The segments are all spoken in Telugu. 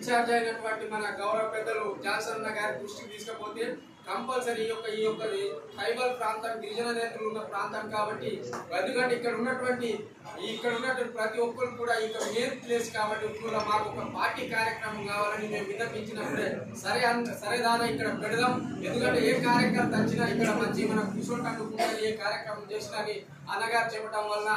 ఇన్ఛార్జ్ అయినటువంటి మన గౌరవ పెద్దలు జాన్సన్ అన్న గారి దృష్టికి తీసుకపోతే కంపల్సరీ ఈ యొక్క ట్రైబల్ ప్రాంతం గిరిజన నేతలు ఉన్న ప్రాంతం కాబట్టి ఎందుకంటే ఇక్కడ ఉన్నటువంటి ప్రతి ఒక్కరు కూడా ఇక్కడ మెయిన్ ప్లేస్ కాబట్టి ఇప్పుడు మాకు ఒక పార్టీ కార్యక్రమం కావాలని మేము విన్నపించినప్పుడే సరే దాదా ఇక్కడ పెడదాం, ఎందుకంటే ఏ కార్యక్రమం వచ్చినా ఇక్కడ మంచి మనం కూర్చోటానికి ఏ కార్యక్రమం చేసినా అన్నగారు చెప్పడం వలన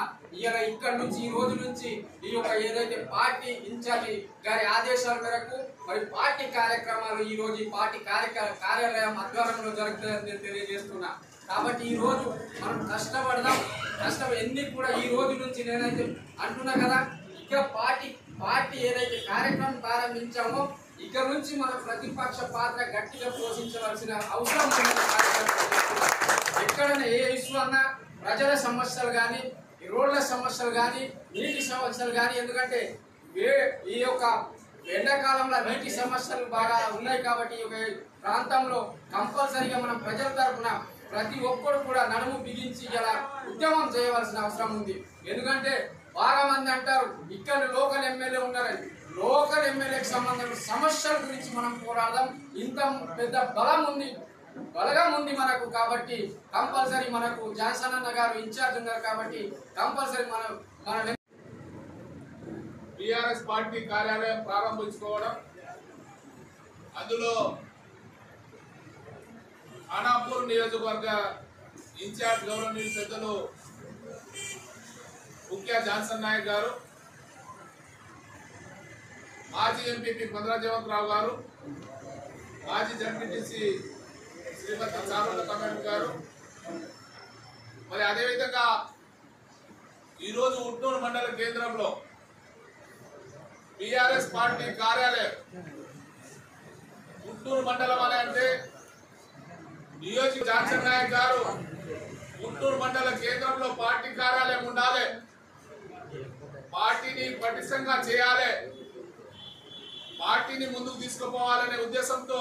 ఇక్కడ నుంచి ఈ రోజు నుంచి ఈ యొక్క ఏదైతే పార్టీ ఇన్ఛార్జి గారి ఆదేశాల మేరకు మరి పార్టీ కార్యక్రమాలు ఈ రోజు ఈ పార్టీ కార్యాలయం ఆధ్వర్యంలో జరుగుతుందని నేను తెలియజేస్తున్నా. కాబట్టి ఈ రోజు మనం కష్టపడదాం, ఎన్ని కూడా ఈ రోజు నుంచి నేనైతే అంటున్నా కదా, ఇక పార్టీ ఏదైతే కార్యక్రమం ప్రారంభించామో ఇక నుంచి మన ప్రతిపక్ష పాత్ర గట్టిగా పోషించవలసిన అవసరం ఉంది. ఎక్కడైనా ఏ ఇష్యూ అన్నా ప్రజల సమస్యలు కానీ, రోడ్ల సమస్యలు కానీ, నీటి సమస్యలు కానీ, ఎందుకంటే ఈ యొక్క ఎండాకాలంలో నీటి సమస్యలు బాగా ఉన్నాయి కాబట్టి ఈ ప్రాంతంలో కంపల్సరీగా మనం ప్రజల తరఫున ప్రతి ఒక్కరు కూడా నడుము బిగించి ఇలా ఉద్యమం చేయవలసిన అవసరం ఉంది. ఎందుకంటే బాగా మంది అంటారు ఇక్కడ లోకల్ ఎమ్మెల్యే ఉన్నారని, లోకల్ ఎమ్మెల్యేకి సంబంధించిన సమస్యల గురించి మనం పోరాడదాం. ఇంత పెద్ద బలగం ఉంది మనకు, కాబట్టి కంపల్సరీ మనకు జాన్సన్ అన్న గారు ఇన్ఛార్జ్ ఉన్నారు కాబట్టి కంపల్సరీ మన టిఆర్ఎస్ పార్టీ కార్యాలయం ప్రారంభించుకోవడం, అందులో ఖానాపూర్ నియోజకవర్గ ఇన్ఛార్జ్ గవర్నమెంట్ పెద్దలు ముఖ్య జాన్సన్ నాయక్ గారు, మాజీ ఎంపీపీ పంద్రాజీవంతరావు గారు, మాజీ జడ్పీటీసీ శ్రీమతి చారుల కమల్ గారు, మరి అదేవిధంగా ఈరోజు ఉట్నూరు మండల కేంద్రంలో టిఆర్ఎస్ పార్టీ కార్యాలయం ఉట్నూరు మండలం అని అంటే జాన్సన్ నాయక్ గారు ఉట్నూరు మండల కేంద్రంలో పార్టీ కార్యాలయం ఉండాలి, పార్టీని పటిష్టంగా చేయాలి, పార్టీని ముందుకు తీసుకుపోవాలనే ఉద్దేశంతో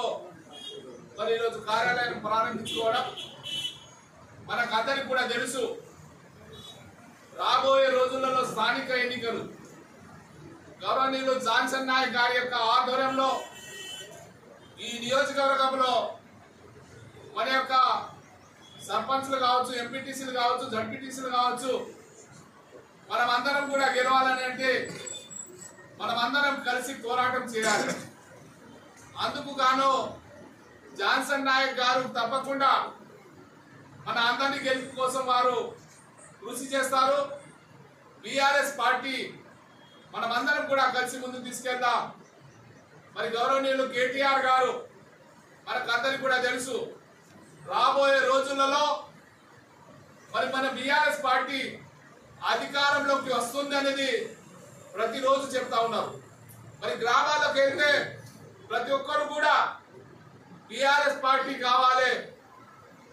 మరి ఈరోజు కార్యాలయం ప్రారంభించుకోవడం. మనకందరికి కూడా తెలుసు రాబోయే రోజులలో స్థానిక ఎన్నికలు గవర్నీయులు జాన్సన్ నాయక్ గారి యొక్క ఆధ్వర్యంలో ఈ నియోజకవర్గంలో మన యొక్క సర్పంచ్లు కావచ్చు, ఎంపీటీసీలు కావచ్చు, జడ్పీటీసీలు కావచ్చు, మనమందరం కూడా గెలవాలని అంటే మనమందరం కలిసి పోరాటం చేయాలి. అందుకు గాను జాన్సన్ నాయక్ గారు తప్పకుండా మన అందరినీ గెలుపు కోసం వారు కృషి చేస్తారు. టిఆర్ఎస్ పార్టీ మనమందరం కూడా కలిసి ముందుకు తీసుకెళ్దాం. మరి గౌరవనీయులు కేటీఆర్ గారు మనకందరికి కూడా తెలుసు రాబోయే రోజులలో మరి మన టిఆర్ఎస్ పార్టీ అధికారంలోకి వస్తుంది అనేది ప్రతిరోజు చెప్తా ఉన్నారు. మరి గ్రామాలకు వెళ్తే ప్రతి ఒక్కరు కూడా టిఆర్ఎస్ పార్టీ కావాలి,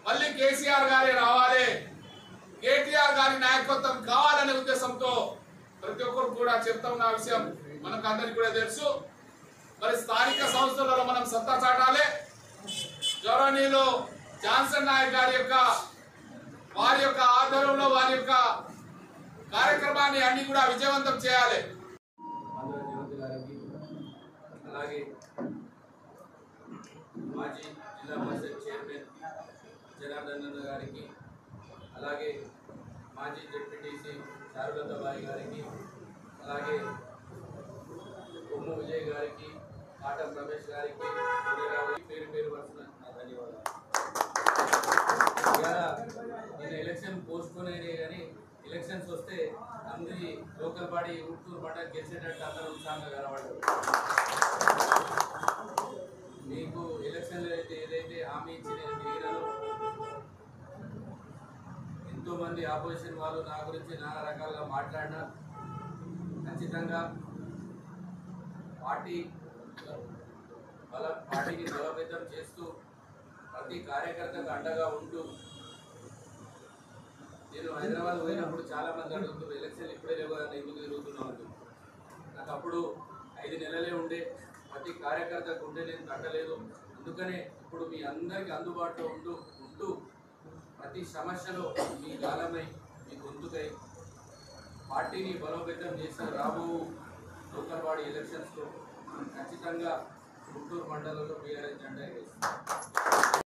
మళ్ళీ కేసీఆర్ గారే రావాలి, కేటీఆర్ గారి నాయకత్వం కావాలనే ఉద్దేశంతో ప్రతి ఒక్కరు కూడా చెప్తా ఉన్న విషయం మనకు అందరికి కూడా తెలుసు. మరి స్థానిక సంస్థలలో మనం సత్తా చాటాలి. గౌరవనీయులు జాన్సన్ నాయక్ గారి వారి యొక్క ఆధ్వర్యంలో వారి యొక్క కార్యక్రమాన్ని అన్ని కూడా విజయవంతం చేయాలి. అలాగే మాజీ జిల్లా పరిషత్ చైర్మన్ జనార్దన్ గారికి, అలాగే మాజీ జడ్పీటీసీ శారదబాయి గారికి, అలాగే కొమ్ము విజయ్ గారికి, ఆటం రమేష్ గారికి, పేరు పేరు వరుసన ధన్యవాదాలు. ఇవాళ నేను ఎలక్షన్ పోస్ట్పోన్ అయినాయి కానీ ఎలక్షన్స్ వస్తే అందరి లోకల్ బాడీ ఉట్టూరు మండలం గెలిచేటట్టు అందరూ ఉత్సాహంగా కనబడ్డారు. మీకు ఎలక్షన్లో ఏదైతే హామీ ఇచ్చిన తిరిగినారో ఎంతోమంది ఆపోజిషన్ వాళ్ళు నా గురించి నానా రకాలుగా మాట్లాడినా ఖచ్చితంగా పార్టీని బలోపేతం చేస్తూ ప్రతి కార్యకర్తకు అండగా ఉంటూ, నేను హైదరాబాద్ పోయినప్పుడు చాలామంది అడుగుతూ ఎలక్షన్ ఇప్పుడే లేవు ఎందుకు తిరుగుతున్నాను. నాకు అప్పుడు 5 నెలలే ఉండే, ప్రతి కార్యకర్తకు ఉండే నేను కట్టలేదు. అందుకనే ఇప్పుడు మీ అందరికీ అందుబాటులో ఉంటూ ప్రతి సమస్యలో మీ కాలమై మీ గొంతుకై పార్టీని బలోపేతం చేసిన రాబో లోకల్ బాడీ ఎలక్షన్స్లో ఖచ్చితంగా గుంటూరు మండలంలో బీఆర్ఎస్ జెండా ఎగరేస్తాం.